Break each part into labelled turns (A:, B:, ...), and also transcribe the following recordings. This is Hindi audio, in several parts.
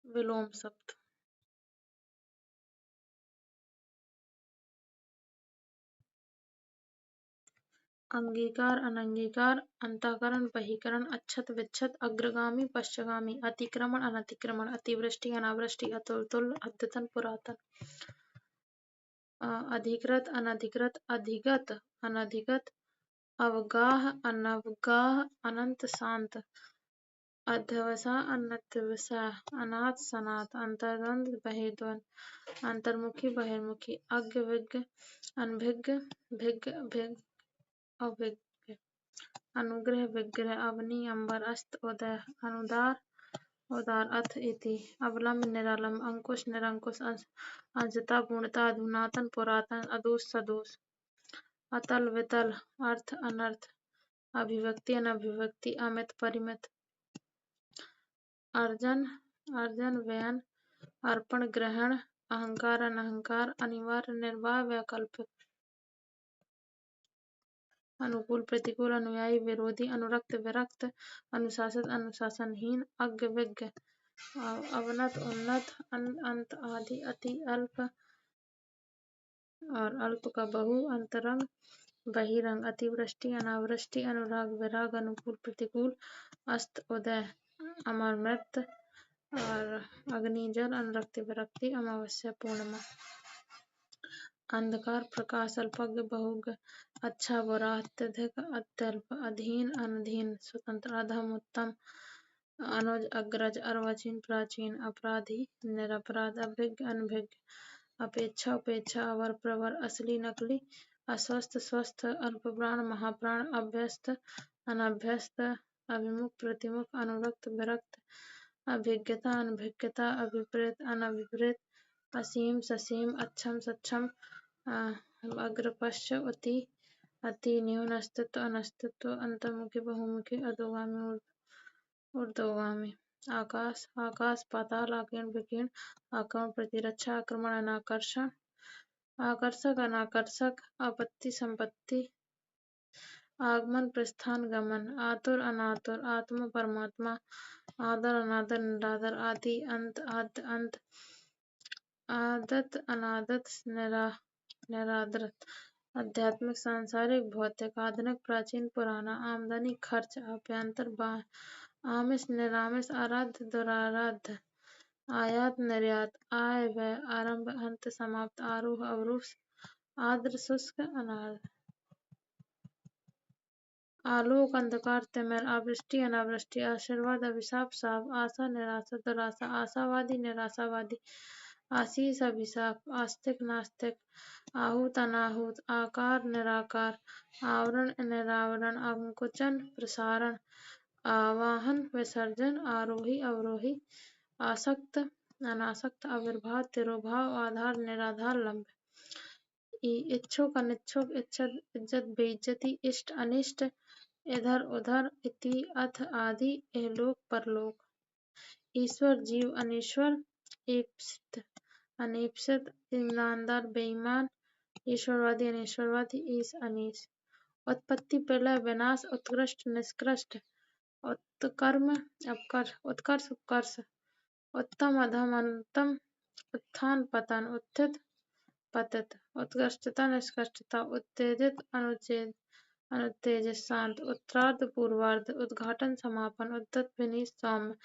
A: विलोम शब्द। अंगीकार, अनंगीकार, अंतःकरण, बहिकरण, अच्छत, विच्छत, अग्रगामी, पश्चगामी, अतिक्रमण, अनतिक्रमण, अतिवृष्टि, अनावृष्टि, अतुलतुल, अद्यतन, पुरातन, अधिकृत, अनधिकृत, अधिगत, अनधिगत, अवगाह, अनवगाह, अनंत, शांत, अध्यवसाय, अनध्यवसाय, अनाथ, सनाथ, अंतर्द्वंद, बहिर्द्वंद, अंतर्मुखी, बहिर्मुखी, अज्ञ, विज्ञ, अनभिज्ञ, भिज्ञ, भिज्ञ, अभिज्ञ, अनुग्रह, विग्रह, अवनी, अंबर, अस्त, उदय, अनुदार, उदार, अथ, इति, अवलंब, निरालंब, अंकुश, निरंकुश, अंशतः, पूर्णतः, अधुनातन, पुरातन, अदोष, सदोष, अतल, वितल, अर्थ, अनर्थ, अभिव्यक्ति, अनभिव्यक्ति, अमित, परिमित, अर्जन, अर्जन, व्ययन, अर्पण, ग्रहण, अहंकार, अनहंकार, अनिवार्य, निर्वाह, वैकल्पिक, अनुकूल, प्रतिकूल, अनुयायी, विरोधी, अनुरक्त, विरक्त, अनुशासित, अनुशासनहीन, अज्ञ, विज्ञ, अवनत, उन्नत, अंत, आदि, अति, अल्प और अल्प का बहु, अंतरंग, बहिरंग, अतिवृष्टि, अनावृष्टि, अनुराग, विराग, अनुकूल, प्रतिकूल, अस्त, उदय, अमर, मृत और अग्नि, जल, अनुरक्ति, विरक्ति, अमावस्या, पूर्णिमा, अंधकार, प्रकाश, अल्पज्ञ, बहुज्ञ, अच्छा, बुरा, अत्यधिक, अत्यल्प, अधीन, अनधीन, स्वतंत्र, अधम, उत्तम, अनुज, अग्रज, अर्वाचीन, प्राचीन, अपराधी, निरपराध, अभिज्ञ, अनभिज्ञ, अपेक्षा, उपेक्षा, अवर, प्रवर, असली, नकली, अस्वस्थ, स्वस्थ, अल्पप्राण, महाप्राण, अभ्यस्त, अनभ्यस्त, अभिमुख, प्रतिमुख, अनुरक्त, विरक्त, अभिज्ञता, अनभिज्ञता, अभिप्रेत, अनभिप्रेत, असीम, ससीम, अक्षम, सक्षम, अग्र, पश्च, अति, न्यून, अस्तित्व, अनस्तित्व, अंतर्मुखी, बहुमुखी, अधोगामी, ऊर्ध्वगामी, आकाश, आकाश, पाताल, आकीर्ण, विकीर्ण, आक्रमण, प्रतिरक्षा, आक्रमण, अनाकर्षण, आकर्षक, अनाकर्षक, आपत्ति, संपत्ति, आगमन, प्रस्थान, गमन, आतुर, अनातुर, आत्मा, परमात्मा, आदर, अनादर, निरादर, आदि, अंत, आद्य, अंत, आदत, अनादत, निरादरत, आध्यात्मिक, सांसारिक, भौतिक, आधुनिक, प्राचीन, पुराना, आमदनी, खर्च, आभ्यंतर, बाह्य, आमिष, निरामिष, आराध्य, दुराराध्य, आयात, निर्यात, आय, व्यय, आरंभ, अंत, समाप्त, आरोह, अवरोह, आर्द्र, शुष्क, अनार्द्र, आलोक, अंधकार, तिमिर, आवृष्टि, अनावृष्टि, आशीर्वाद, अभिशाप, शाप, आशा, निराशा, दुराशा, आशावादी, निराशावादी, आशीष, अभिशाप, आस्तिक, नास्तिक, आहूत, अनाहूत, आकार, निराकार, आवरण, निरावरण, अंकुचन, प्रसारण, आवाहन, विसर्जन, आरोही, अवरोही, आसक्त, अनासक्त, आविर्भाव, तिरोभाव, आधार, निराधार, लंब, इच्छुक, अनिच्छुक, इज्जत, बेइज्जती, इष्ट, अनिष्ट, इधर, उधर, इति, अथ, आदि, इहलोक, परलोक, ईश्वर, जीव, अनीश्वर, ईप्सित, अनीप्सित, ईमानदार, बेईमान, ईश्वरवादी, अनीश्वरवादी, ईश, अनीश, उत्पत्ति, प्रलय, विनाश, उत्कृष्ट, निष्कृष्ट, उत्कर्म, अपकर्ष, उत्कर्ष, उपकर्ष, उत्तम, अधम, अनुत्तम, उत्थान, पतन, उत्थित, पतित, उत्कृष्टता, निष्कृष्टता, उत्तेजित, अनुत्तेजित, शांत, उत्तरार्ध, पूर्वार्ध, उद्घाटन, समापन, उद्धत, विनीत, सौम्य,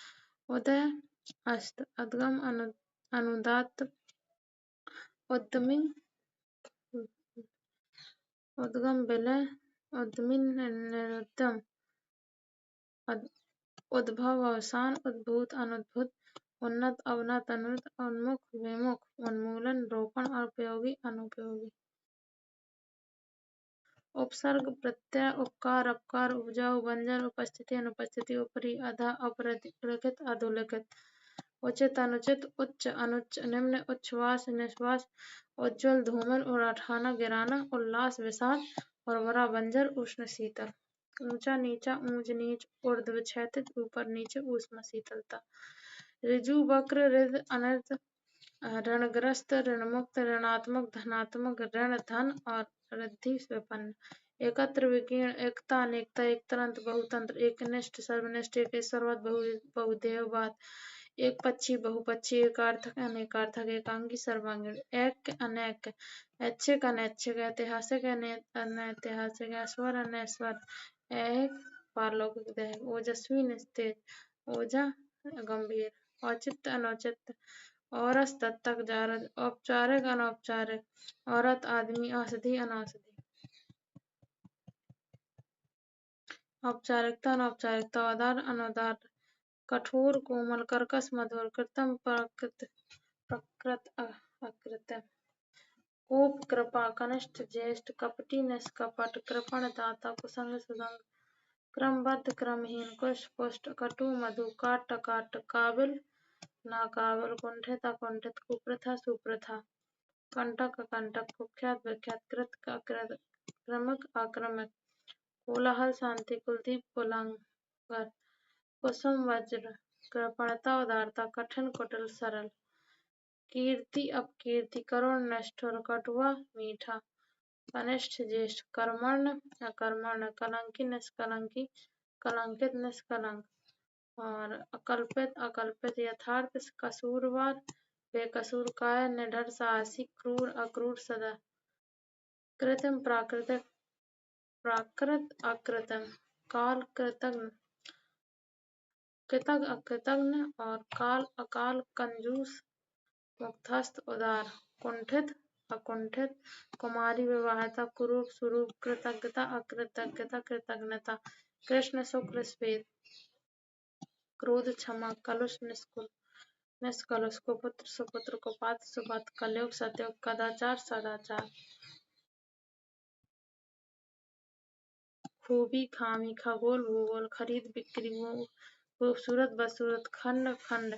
A: उदय, अस्त, उद्गम, अनुदात्त, उद्यमी, उद्गम, विलय, उद्यमी, निरुद्यम, उद्भव, अवसान, उद्भूत, अनुद्भूत, उन्नत, अवनत, अनुन्नत, उन्मुख, विमुख, उन्मूलन, रोपण, उपयोगी, अनुपयोगी, उपसर्ग, प्रत्यय, उपकार, अपकार, उपजाऊ, बंजर, उपस्थिति, अनुपस्थिति, ऊपरी, अधः, अपरलिखित, अधोलिखित, उचित, अनुचित, उच्च, अनुच्च, निम्न, उच्छ्वास, निश्वास, उज्ज्वल, धूमल, उठाना, गिराना, उल्लास, विषाद, उर्वरा, बंजर, उष्ण, शीतल, ऊंचा, नीचा, ऊंच, नीच, ऊर्ध्व, क्षैतिज, ऊपर, नीचे, ऊष्मा, शीतलता, ऋजु, वक्र, ऋद, अनर्थ, ऋणग्रस्त, ऋणमुक्त, ऋणात्मक, धनात्मक, ऋण, धन और रिद्धि, विपन्न, एकत्र, विकीर्ण, एकता, अनेकता, एकतंत्र, बहुतंत्र, एकनिष्ठ, सर्वनिष्ठ, एकेश्वरवाद, बहुदेववाद, एक पक्षी बहुपक्षी एकार्थक अनेकार्थक एकांगी सर्वांगीण ऐक्य अनैक्य ऐच्छिक अनैच्छिक ऐतिहासिक अनैतिहासिक ऐश्वर अनैश्वर ऐहिक पारलौकिक दैहिक ओजस्वी निस्तेज ओझा गंभीर औचित्य अनौचित्य औरस तत्तक जारज औपचारिक अनौपचारिक औरत आदमी औषधि अनौषधि औपचारिकता अनौपचारिकता औदार अनौदार कठोर कोमल कर्कश मधुर कृत्रिम प्रकृत अकृत्रिम कोप कृपा कनिष्ठ ज्येष्ठ कपटी निष्कपट कृपण दाता कुसंग सुसंग क्रमबद्ध क्रमहीन कुश पुष्ट कटु मधु काट काबिल नाकाबिल कुंठित अकुंठित कुप्रथा सुप्रथा कंटक अकंटक कुख्यात विख्यात कृत अकृत क्रमिक आक्रमिक कोलाहल शांति कुलदीप कुलांगर कुसुम वज्र कृपणता उदारता कठिन कुटिल सरल कीर्ति अपकीर्ति करुण निष्ठुर कटुआ मीठा कनिष्ठ ज्येष्ठ कर्मण्य अकर्मण्य कलंकी निष्कलंकी कलंकित निष्कलंक और अकल्पित अकल्पित यथार्थ कसूरवार बेकसूर काय निडर साहसी क्रूर अक्रूर सदा कृत्रिम प्राकृतिक प्राकृत अकृत्रिम काल कृतज्ञ कृतज्ञ अकृतज्ञ और काल अकाल कंजूस मुक्तस्थ उदार कुंठित अकुंठित कुमारी विवाहिता कुरूप स्वरूप कृतज्ञता अकृतज्ञता कृतज्ञता कृष्ण शुक्ल श्वेत क्रोध क्षमा कलुष निष्कलुष कुपुत्र सुपुत्र कुपात्र सुपात्र कलयुग सतयुग कदाचार सदाचार खूबी खामी खगोल भूगोल खरीद बिक्री खूबसूरत बदसूरत खंड खंड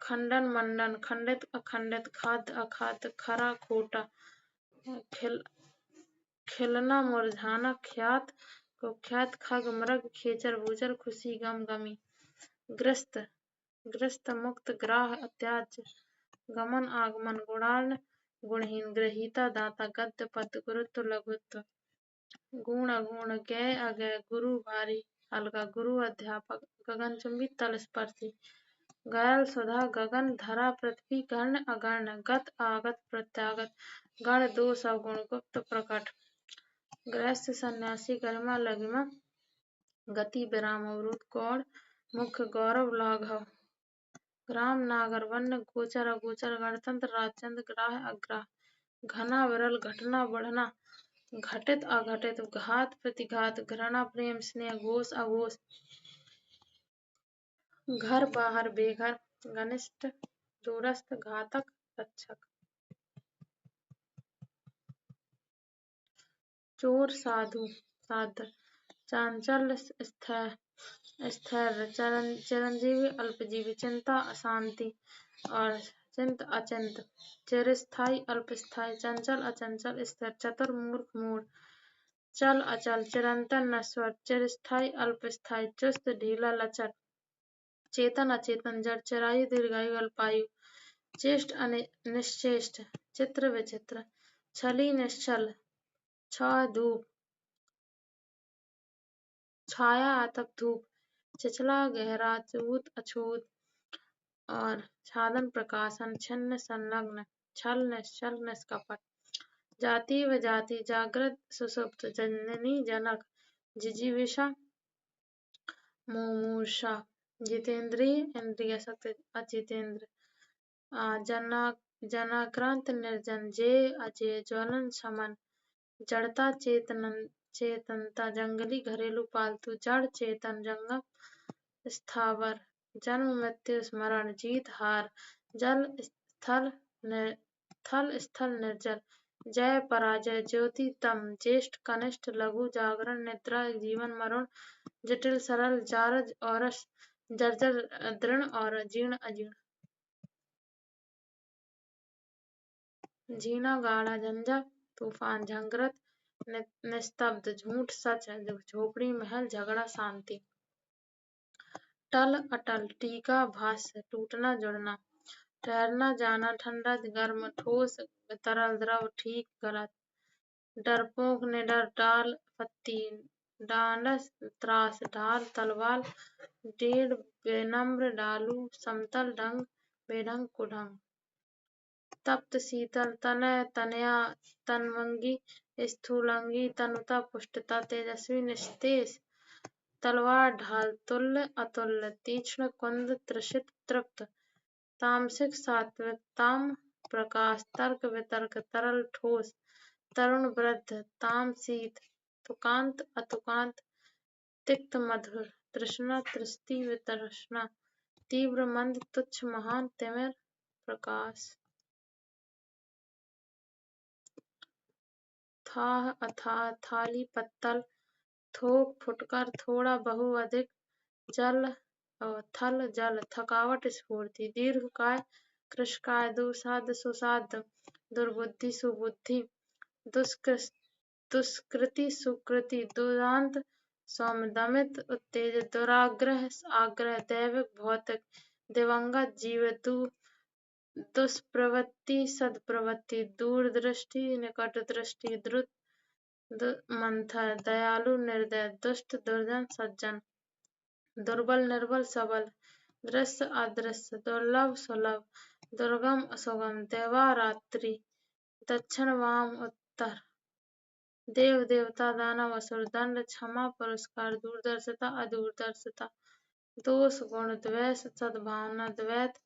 A: खंडन मंडन खंडित अखंडित खाद्य अखाद्य खरा खोटा खिलना मुरझाना ख्यात कुख्यात खग मृग खेचर भूचर खुशी गम गमी ग्रस्त मुक्त ग्राह त्याज्य गमन आगमन गुणान गुणहीन ग्रहीता दाता गद्य पद्य गुरुत्व लघुत्व गुण अगुण गय अगय गुरु भारी हल्का गुरु अध्यापक गगनचुंबी तल स्पर्शी गयल सुधा गगन धरा पृथ्वी गण अगण गत आगत प्रत्यागत गण दोष अवगुण गुप्त प्रकट गृहस्थ सन्यासी गरिमा लघिमा गति विराम अवरोध गौड़ मुख्य गौरव लाघव ग्राम नागर वन्य गोचर अगोचर गणतंत्र राजचंद्र ग्राह अग्राह घना विरल घटना बढ़ना घटित अघटित घात प्रतिघात घृणा प्रेम स्नेह घोष अघोष घर बाहर बेघर घनिष्ठ दूरस्थ घातक रक्षक चोर साधु साध चांचल्य स्थिर चिरंजीवी अल्पजीवी चिंता अशांति और चिंत अचिंत चिरस्थायी अल्पस्थायी चंचल अचंचल स्थिर चतुर मूर्ख मूढ़ चल अचल चिरंतन नश्वर चिरस्थायी अल्पस्थायी चुस्त ढीला लचर चेतन अचेतन जड़ चिरायु दीर्घायु अल्पायु चेष्ट निश्चेष्ट चित्र विचित्र छली निश्चल छाया धूप छाया आतप धूप छिछला गहरा चूत अछूत और छादन प्रकाशन छिन्न संलग्न छल निश्चल निष्कपट जाति व जाति जागृत सुसुप्त जननी जनक जिजीविषा मुमूर्षा जितेंद्रिय इंद्रिय शक्ति अजितेंद्र जनाक्रांत निर्जन जय अजय ज्वलन शमन जड़ता चेतनता जंगली घरेलू पालतू जड़ चेतन जंगम स्थावर जन्म मृत्यु स्मरण जीत हार जल थल स्थल निर्जल जय पराजय ज्योति तम ज्येष्ठ कनिष्ठ लघु जागरण निद्रा जीवन मरण जटिल सरल जारज औरस जर्जर दृढ़ और जीर्ण अजीर्ण झीना गाढ़ा झंझा तूफान झंगरत निस्तब्ध झूठ सच झोपड़ी महल झगड़ा शांति टल अटल टीका भाष्य टूटना जुड़ना ठहरना जाना ठंडा गर्म ठोस तरल द्रव ठीक गलत डरपोक निडर डाल पत्ती डांडस त्रास ढाल तलवार डेढ़ बेनम्र डालू समतल ढंग बेढंग कुढंग तप्त शीतल तनय तनया तनवंगी स्थूलंगी तनुता पुष्टता तेजस्वी निस्तेज तलवार ढाल तुल्य अतुल्य तीक्ष्ण कुंद त्रिषित तृप्त तामसिक सात्विक ताम प्रकाश तर्क वितर्क तरल ठोस तरुण वृद्ध ताम शीत तुकांत अतुकांत तिक्त मधुर तृष्णा तृष्टि वितृष्णा तीव्र मंद तुच्छ महान तिमिर प्रकाश थाह अथाह थाली पत्तल थोक फुटकर थोड़ा बहु अधिक जल थल जल थकावट स्फूर्ति दीर्घकाय कृशकाय दुसाध सुसाध दुर्बुद्धि सुबुद्धि दुष्कृति सुकृति दुरांत सौम्य दमित उत्तेजित दुराग्रह आग्रह दैविक भौतिक दिवंगत जीवित दुष्प्रवृत्ति सद्प्रवृत्ति दूरदृष्टि निकट दृष्टि द्रुत मंथर दयालु निर्दय दुष्ट दुर्जन सज्जन दुर्बल निर्बल सबल दृश्य अदृश्य दुर्लभ सुलभ दुर्गम असुगम देवारात्रि दक्षिण वाम उत्तर देव देवता दानव असुर दंड क्षमा पुरस्कार दूरदर्शिता अदूरदर्शिता दोष गुण द्वेष सद्भावना द्वैत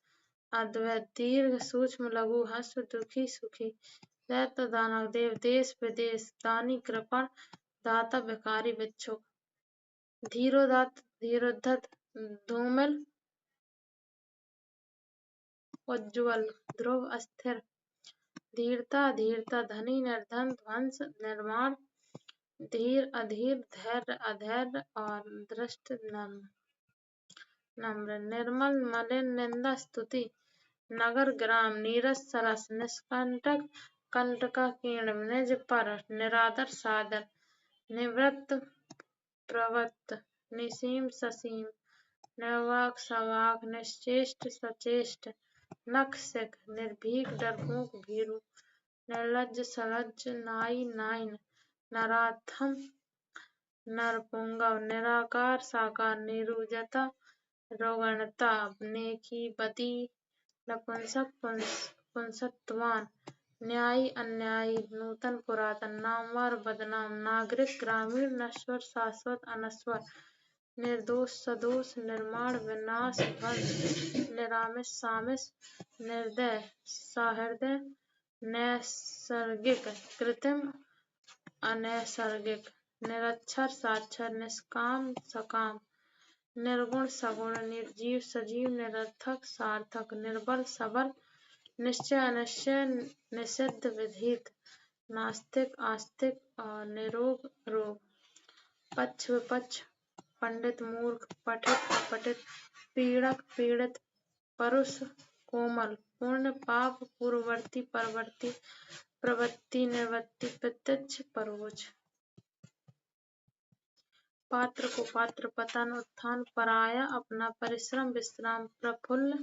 A: अद्वैत दीर्घ सूक्ष्म लघु हस्व दुखी सुखी दैत्य दानव देव देश विदेश दानी कृपण दाता भिखारी भिक्षुक धीरोदात्त धीरोद्धत धूमिल उज्ज्वल ध्रुव अस्थिर धीरता धीरता धनी निर्धन ध्वंस निर्माण धीर अधीर धैर्य अधैर्य और दृष्ट नम्र निर्मल मलिन निंदा स्तुति नगर ग्राम नीरस सरस निष्कंटक कंटका कीर्ण निज पर निरादर सादर निवृत्त प्रवृत्त निसीम ससीम निर्वाक सवाक निश्चेष्ट सचेष्ट नख सिख निर्भीक डरपोक भीरु निर्लज्ज सलज्ज नाई नाइन नराधम नरपुंगव निराकार साकार निरुजता रोगणता नेकी बदी नपुंसक पुंसत्वान न्यायी अन्यायी नूतन पुरातन नामवर बदनाम नागरिक ग्रामीण नश्वर शाश्वत अनश्वर निर्दोष सदोष निर्माण विनाश ध्वंस निरामिष सामिष निर्दय सहृदय नैसर्गिक कृत्रिम अनैसर्गिक निरक्षर साक्षर निष्काम सकाम निर्गुण सगुण निर्जीव सजीव निरर्थक सार्थक निर्बल सबल निश्चय अनिश्चय निषिद्ध विधित नास्तिक आस्तिक और निरोग रोग पक्ष विपक्ष पंडित मूर्ख पठित अपठित पीड़क पीड़ित परुष कोमल पूर्ण पाप पूर्ववर्ती परवर्ती प्रवृत्ति निवृत्ति प्रत्यक्ष परोक्ष पात्र को पात्र पतन उत्थान पराया अपना परिश्रम विश्राम प्रफुल्ल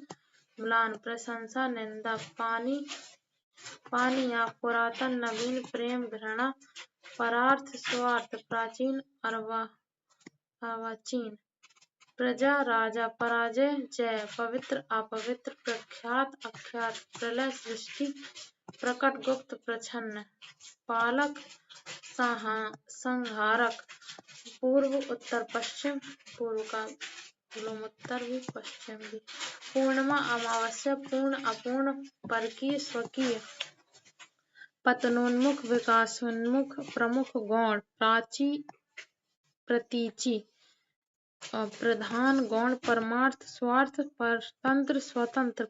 A: म्लान प्रशंसा निंदा पानी पानी या पुरातन नवीन प्रेम घृणा परार्थ स्वार्थ प्राचीन अर्वाचीन प्रजा राजा पराजय जय पवित्र अपवित्र प्रख्यात अख्यात प्रलय सृष्टि प्रकट गुप्त प्रच्छन्न पालक संहारक पूर्व उत्तर पश्चिम पूर्व का उत्तर भी पश्चिम भी पूर्णिमा अमावस्या पूर्ण अपूर्ण परकीय स्वकीय पतनोन्मुख विकासोन्मुख प्रमुख गौण प्राची प्रतीची प्रधान गौण परमार्थ स्वार्थ परतंत्र स्वतंत्र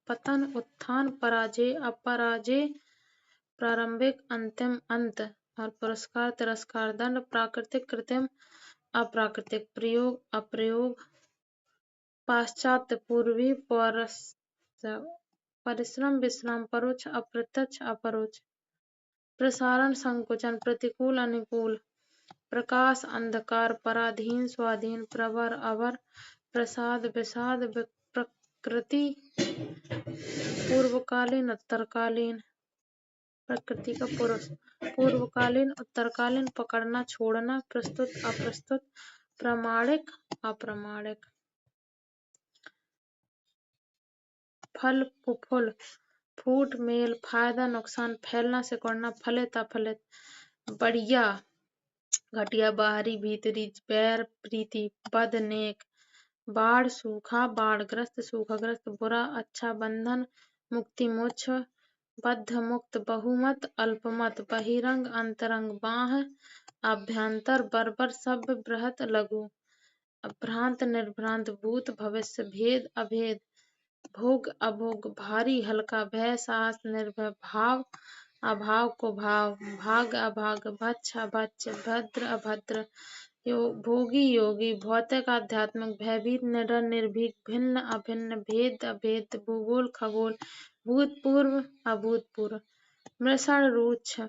A: पतन उत्थान पराजय अपराजय प्रारंभिक अंतिम अंत और पुरस्कार तिरस्कार दंड प्राकृतिक कृत्रिम अप्राकृतिक प्रयोग अप्रयोग पाश्चात्य पूर्वी परिश्रम विश्राम परोक्ष अप्रत्यक्ष अपरोक्ष प्रसारण संकुचन प्रतिकूल अनुकूल प्रकाश अंधकार पराधीन स्वाधीन प्रवर अवर प्रसाद विषाद प्रकृति पूर्वकालीन उत्तरकालीन प्रकृति का पुरुष। पूर्वकालीन, उत्तरकालीन, पकड़ना, छोड़ना, प्रस्तुत, अप्रस्तुत, प्रामाणिक, अप्रामाणिक। फल, फूल, फूट, मेल, फायदा, नुकसान, फैलना, सिकुड़ना, फलित, अफलित, बढ़िया, घटिया, बाहरी, भीतरी, बैर, प्रीति, बद, नेक, बाढ़, सूखा, बाढ़ग्रस्त, सूखाग्रस्त, बुरा, अच्छा, बंधन, मुक्ति, मोक्ष, बद्ध, मुक्त, बहुमत, अल्पमत, बहिरंग, अंतरंग, बाह, अभ्यंतर, बर्बर, सभ्य, बृहत, लघु, भ्रांत, निर्भ्रांत, भूत, भविष्य, भेद, अभेद, भोग, अभोग, भारी, हल्का, भय, साहस, निर्भय, भाव, अभाव को भाव, भाग, अभाग, भक्ष, अभक्ष, भद्र, अभद्र, भोगी, योगी, भौतिक, आध्यात्मिक, भयभीत, निडर, निर्भीक, भिन्न, अभिन्न, भेद, अभेद, भूगोल, खगोल, भूतपूर्व, अभूतपूर्व, मृषण, रूक्ष,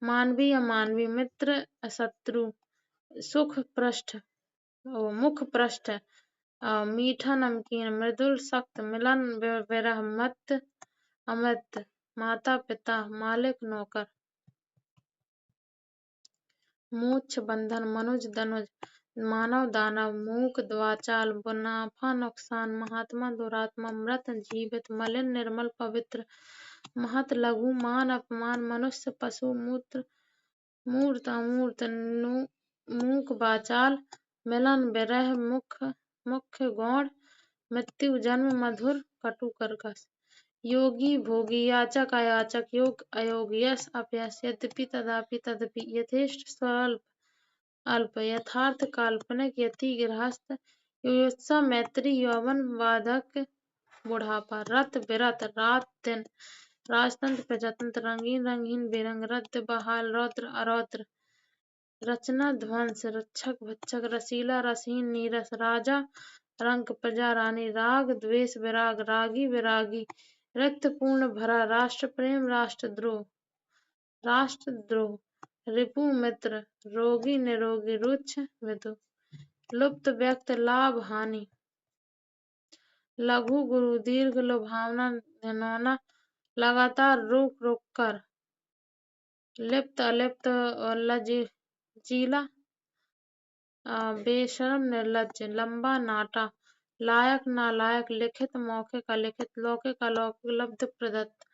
A: मानवीय, अमानवीय, मित्र, शत्रु, सुख पृष्ठ, मुख पृष्ठ, मीठा, नमकीन, मृदुल, सख्त, मिलन, विरह, मत, अमृत, माता, पिता, मालिक, नौकर, मोक्ष, बंधन, मनुज, दनुज, मानव, दानव, मूक, वाचाल, मुनाफा, नुकसान, महात्मा, दुरात्मा, मृत, जीवित, मलिन, निर्मल, पवित्र, महत, लघु, मान, अपमान, मनुष्य, पशु, मूत्र, मूर्त, अमूर्त, मूक, वाचाल, मिलन, विरह, मुख्य, गौण, मृत्यु, जन्म, मधुर, कटु, कर्कश, योगी, भोगी, याचक, अयाचक, योग, अयोग, यश, अपयश, यद्यपि, तथापि, तदपि, यथेष्ट, स्वल्प, अल्प, यथार्थ, काल्पनिक, यति, गृहस्थ, युयुत्सुक, मैत्री, यौवन, वार्धक्य, बुढ़ापा, रत, विरत, रात, दिन, राजतंत्र, प्रजातंत्र, रंगीन, रंगहीन, बेरंग, रद्द, बहाल, रौद्र, अरौद्र, रचना, ध्वंस, रक्षक, भक्षक, रसीला, रसहीन, नीरस, राजा, रंक, प्रजा, रानी, राग, द्वेष, विराग, रागी, विरागी, रिक्त, पूर्ण, भरा, राष्ट्र प्रेम, राष्ट्रद्रोह, रिपु, मित्र, रोगी, निरोगी, रुच्छ, विदु, लुप्त, व्यक्त, लाभ, हानि, लघु, गुरु, दीर्घ, लुभावना, घिनौना, लगातार, रुक रुक कर, लिप्त, अलिप्त, लजीला, बेशर्म, निर्लज्ज, लंबा, नाटा, लायक, नालायक, लिखित, मौखिक, अलिखित, लौकिक, अलौकिक, लब्ध, प्रदत्त,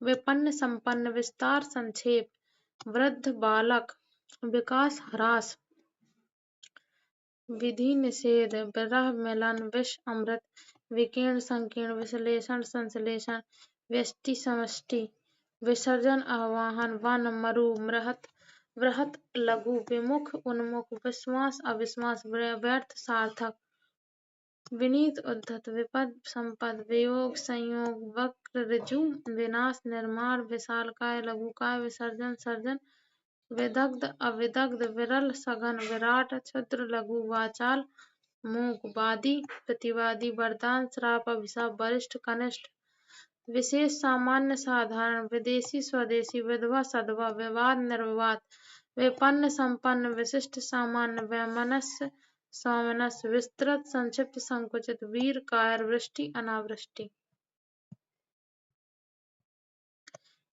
A: विपन्न, संपन्न, विस्तार, संक्षेप, वृद्ध, बालक, विकास, ह्रास, विधि, निषेध, विरह, मिलन, विष, अमृत, विकीर्ण, संकीर्ण, विश्लेषण, संश्लेषण, व्यष्टि, समष्टि, विसर्जन, आवाहन, वन, मरु, वृहत, लघु, विमुख, उन्मुख, विश्वास, अविश्वास, व्यर्थ, सार्थक, विनीत, उद्धत, विपद, संपद, वियोग, संयोग, वक्र, ऋजु, विनाश, निर्माण, विशालकाय, लघुकाय, विसर्जन, सर्जन, विदग्ध, अविदग्ध, विरल, सघन, विराट, क्षुद्र, लघु, वाचाल, मूक, वादी, प्रतिवादी, वरदान, श्राप, अभिशाप, वरिष्ठ, कनिष्ठ, विशेष, सामान्य, साधारण, विदेशी, स्वदेशी, विधवा, सधवा, विवाद, निर्विवाद, विपन्न, संपन्न, विशिष्ट, सामान्य, वैमनस्य, सौमनस्य, विस्तृत, संक्षिप्त, संकुचित, वीर, कायर, वृष्टि, अनावृष्टि,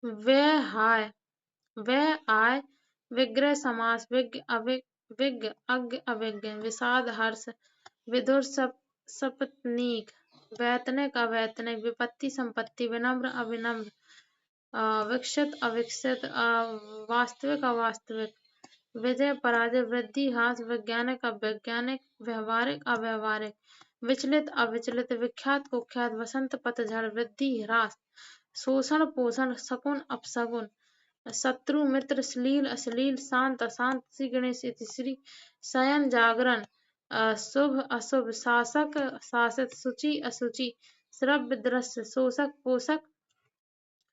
A: व्यय, आय, विग्रह, समास, विज्ञ, अज्ञ, अविज्ञ, विषाद, हर्ष, विधुर, सपत्नीक, वैतनिक, अवैतनिक, विपत्ति, संपत्ति, विनम्र, अविनम्र, विकसित, अविकसित, वास्तविक, अवास्तविक, विजय, पराजय, वृद्धि, ह्रास, वैज्ञानिक, अवैज्ञानिक, व्यवहारिक, अव्यवहारिक, विचलित, अविचलित, विख्यात, कुख्यात, वसंत, पतझड़, वृद्धि, ह्रास, शोषण, पोषण, शकुन, अपशकुन, शत्रु, मित्र, श्लील, अश्लील, शांत, अशांत, श्री गणेश, श्री, शयन, जागरण, शुभ, अशुभ, शासक, शासित, शुचि, अशुचि, श्रव्य, दृश्य, शोषक, पोषक,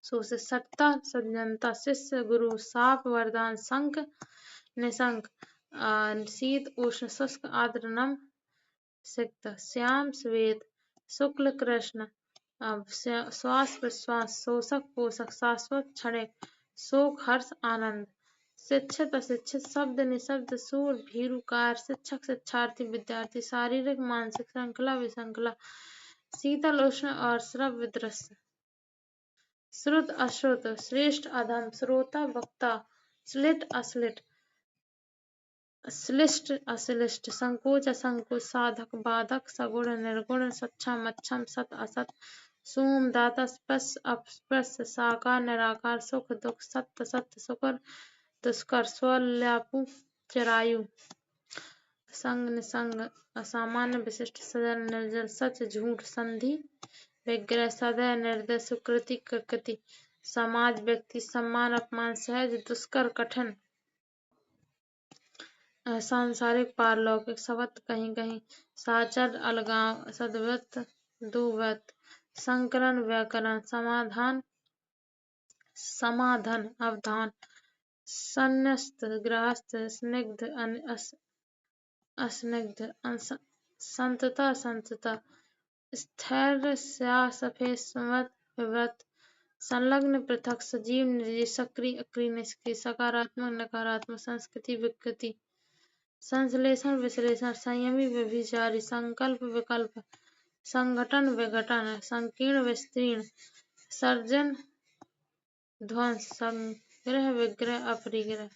A: शोषित, सत्ता, सज्जनता, शिष्य, गुरु, शाप, वरदान, शंख, निशंक, शीत, उष्ण, शुष्क, आर्द्र, नम, सिक्त, श्याम, श्वेत, शुक्ल, कृष्ण, श्वास, प्रश्वास, शोषक, पोषक, शाश्वत, क्षणिक, शोक, हर्ष, आनंद, शिक्षित, अशिक्षित, शब्द, निशब्द, सूर, भीरु, कार, शिक्षक, शिक्षार्थी, विद्यार्थी, शारीरिक, मानसिक, श्रृंखला, विश्रृंखला, शीतल, उष्ण और श्रव्य, दृश्य, श्रुत अश्रुत, श्रेष्ठ अधम, श्रोता वक्ता, श्लिष्ट अश्लिष्ट, श्लिष्ट अश्लिष्ट, संकोच असंकोच, साधक बाधक, सगुण निर्गुण, सक्षम अक्षम, सत असत, सोम दाता, स्पृश अपस्पृश, साकार निराकार, सुख दुख, सत्य सत्य, सुकर दुष्कर, स्वल्यापु चिरायु, संग निसंग, असामान्य विशिष्ट, सजल निर्जल, सच झूठ, संधि विग्रह, सदय निर्दय, सुकृति कृति, समाज व्यक्ति, सम्मान अपमान, सहज दुष्कर कठिन, सांसारिक पारलौकिक, सवत कहीं कहीं, साचर अलगाव, सद्वृत्त दुव्रत, संकलन व्याकरण, समाधान समाधान अवधान, संन्यस्त गृहस्थ, स्निग्ध असंदिग्ध, संतता संतता, स्थैर्य सफेद सुमत विव्रत, संलग्न पृथक, सजीव निर्जीव, सक्रिय अक्रिय निष्क्रिय, सकारात्मक नकारात्मक, संस्कृति विकृति, संश्लेषण विश्लेषण, संयमी व्यभिचारी, संकल्प विकल्प, संगठन विघटन, संकीर्ण विस्तीर्ण, सर्जन ध्वंस, संग्रह विग्रह अपरिग्रह,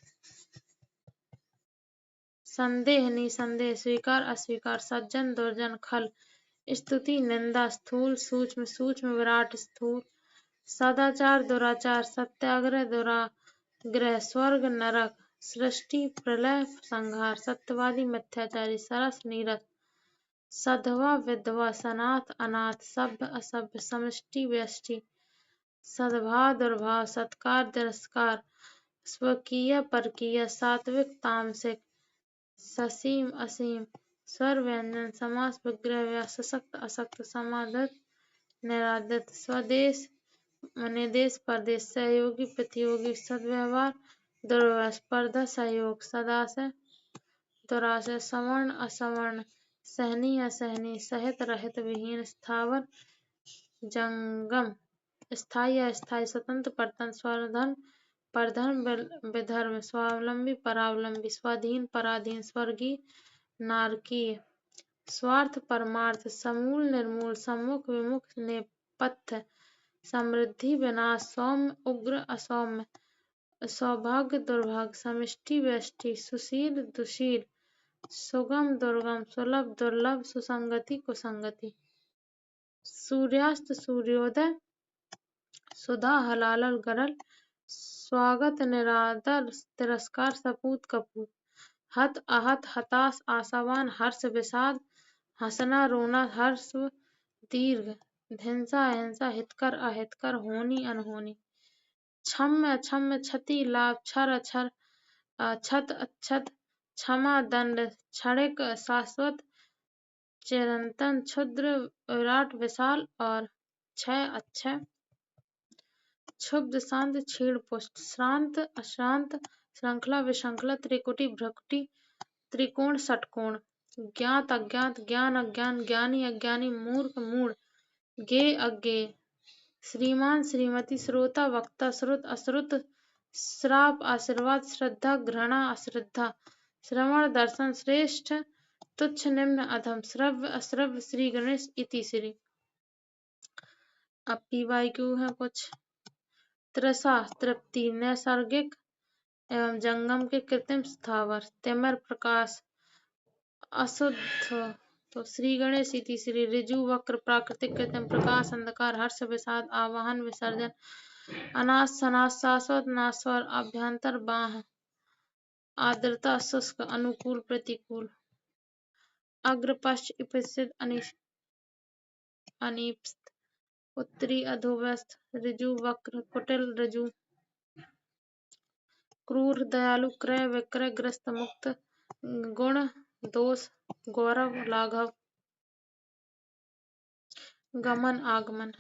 A: संदेह निसंदेह, स्वीकार अस्वीकार, सज्जन दुर्जन, खल स्तुति निंदा, स्थूल सूक्ष्म सूक्ष्म विराट स्थूल, सदाचार दुराचार, सत्याग्रह दुराग्रह, स्वर्ग नरक, सृष्टि प्रलय संहार, सत्यवादी मिथ्याचारी, सरस नीरस, सधवा विधवा, सनाथ अनाथ, सभ्य असभ्य, समष्टि व्यष्टि, सद्भाव दुर्भाव, सत्कार तिरस्कार, स्वकीय परकीय, सात्विक तामसिक, ससीम असीम, स्वर व्यंजन, समास विग्रह, सशक्त असक्त, समाधत निरादत, स्वदेश निदेश परदेश, सहयोगी प्रतियोगी, सद्व्यवहार दुर्व्यवहार, स्पर्धा सहयोग, सदाशय दुराशय, सवर्ण असवर्ण, सहनीय असहनीय, सहित रहित विहीन, स्थावर जंगम, स्थायी अस्थायी, स्वतंत्र परतंत्र, स्वधर्म परधर्म विधर्म, स्वावलंबी परावलंबी, स्वाधीन पराधीन, स्वर्गीय नारकीय, स्वार्थ परमार्थ, समूल निर्मूल, सम्मुख विमुख, नेपथ्य, समृद्धि विनाश, सौम्य उग्र असौम्य, सौभाग्य दुर्भाग्य, समष्टि व्यष्टि, सुशील दुशील, सुगम दुर्गम, सुलभ दुर्लभ, सुसंगति कुसंगति, सूर्यास्त सूर्योदय, सुधा हलाल गरल, स्वागत निरादर, तिरस्कार सपूत कपूत, हत आहत हताश आशावान, हर्ष विषाद, हंसना रोना, हर्ष दीर्घ, हिंसा अहिंसा, हितकर अहितकर, होनी अनहोनी, क्षम्य अक्षम्य, क्षति लाभ, क्षर अक्षर, छत अच्छत, क्षमा दंड, क्षणिक शाश्वत, चिरंतन क्षुद्र विराट विशाल और क्षय अक्षय, क्षुब्ध शांत क्षीण पुष्ट, श्रांत अश्रांत, श्रृंखला विशृंखला, त्रिकुटी भ्रकुटी, त्रिकोण षटकोण, ज्ञात अज्ञात, ज्ञान अज्ञान, ज्ञानी अज्ञानी, मूर्ख मूढ़, ज्ञेय अज्ञेय, श्रीमान श्रीमती, श्रोता वक्ता, श्रुत अश्रुत, श्राप आशीर्वाद, श्रद्धा घृणा अश्रद्धा, श्रवण दर्शन, श्रेष्ठ तुच्छ निम्न अधम, श्रव्य अश्रव्य, श्री गणेश इति श्री। अब PYQ है कुछ। तृषा तृप्ति, नैसर्गिक एवं जंगम के कृत्रिम स्थावर, तिमिर प्रकाश, अशुद्ध। तो श्री गणेश इति श्री, ऋजु वक्र, प्राकृतिक कृत्रिम प्रकाश, अंधकार, हर्ष विषाद, आवाहन विसर्जन, अनाश सनाश, शाश्वत नाश्वर, अभ्यंतर बाह, आर्द्रता शुष्क, अनुकूल प्रतिकूल, अग्र पश्च उपस्थित अनिप्त, उत्तरी अधोव्यस्त, ऋजु वक्र, कुटिल ऋजु, क्रूर दयालु, क्रय विक्रय, ग्रस्त मुक्त, गुण दोष, गौरव लाघव, गमन आगमन।